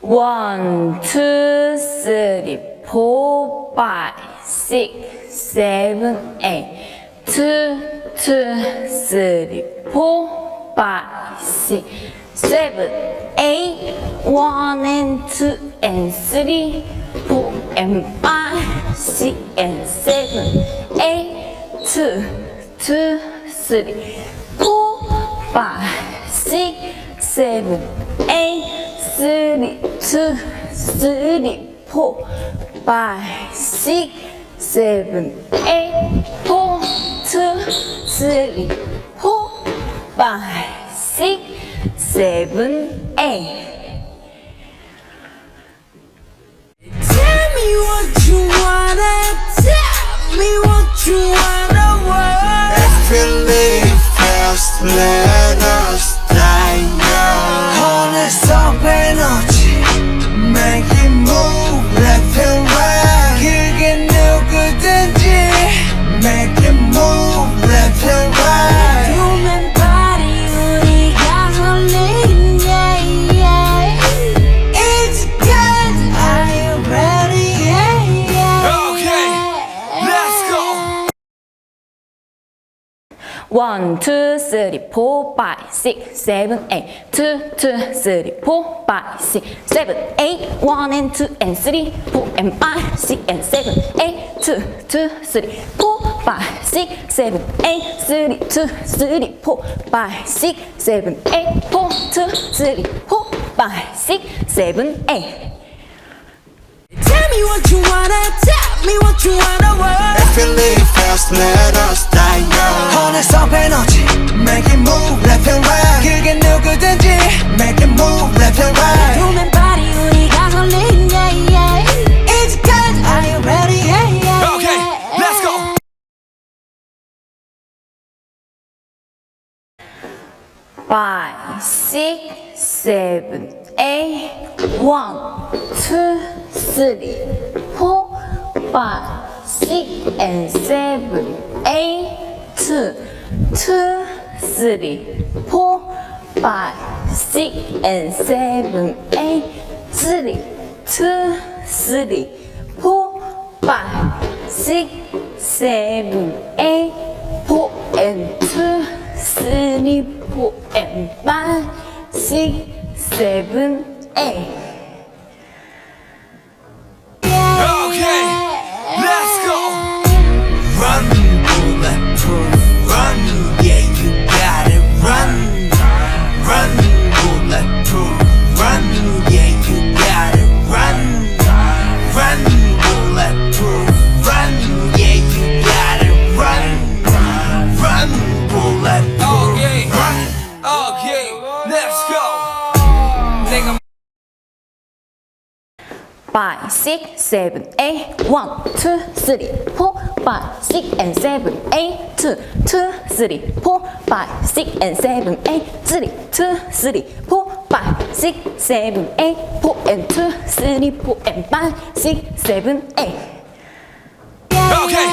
1, 2, 3, 4, 5, 6, 7, 8. 2, 2, 3, 4, 5, 6, 7, 8. 1 and 2 and 3, 4 and 5, 6 and 7, 8. 2, 2, 3, 4, 5, 6, 7, 8. 3, 2, 3, 4, 5, 6, 7, 8. 4, 2, 3, 4, 5, 6, 7, 8. Tell me what you wanna, tell me what you wanna want. Let's believe first, let us die young. 오늘서 에너지, make it move left and right. 그게 누구든지, make it move left and right. 두면 발이 우리가 홀린, yeah, yeah. 이제까지, are you ready, yeah, yeah. Okay, let's go. 1, 2, 3, 4, 5, 6, 7, 8. 2, 2, 3, 4, 5, 6, 7, 8. 1 and 2 and 3, 4 and 5, 6 and 7, 8. 2, 2, 3, 4, 5, 6, 7, 8. 3, 2, 3, 4, 5, 6, 7, 8. 4, 2, 3, 4, 5, 6, 7, 8. Tell me what you wanna, tell me what you wanna want. Let's believe first, let us die young. 오늘서 에너지, make it move left and right. 그게 누구든지, make it move left and right. 두면 발이 우리가 홀린, yeah, yeah. 이제까지, are you ready, yeah, yeah. Okay, let's go. 5, 6, 7, 8. 1, 2, 3, 4, 5, 6 and 7, 8. 2, 2, 3, 4, 5, 6 and 7, 8. 3, 2, 3, 4, 5, 6, 7, 8. 4 and 2, 3, 4 and 5, 6, 7, 8. Okay, let's go. Run, bulletproof, run, yeah, you gotta run. Run, bulletproof, run, yeah, you gotta run. Run, bulletproof, run, yeah, you gotta run. Run, bulletproof, run. Okay, let's go. 내가 5, 6, 7, 8. 1, 2, 3, 4, 5, 6 and 7, 8. 2, 2, 3, 4, 5, 6 and 7, 8. 3, 2, 3, 4, 5, 6, 7, 8. 4 and 2, 3, 4 and 5, 6, 7, 8. Okay,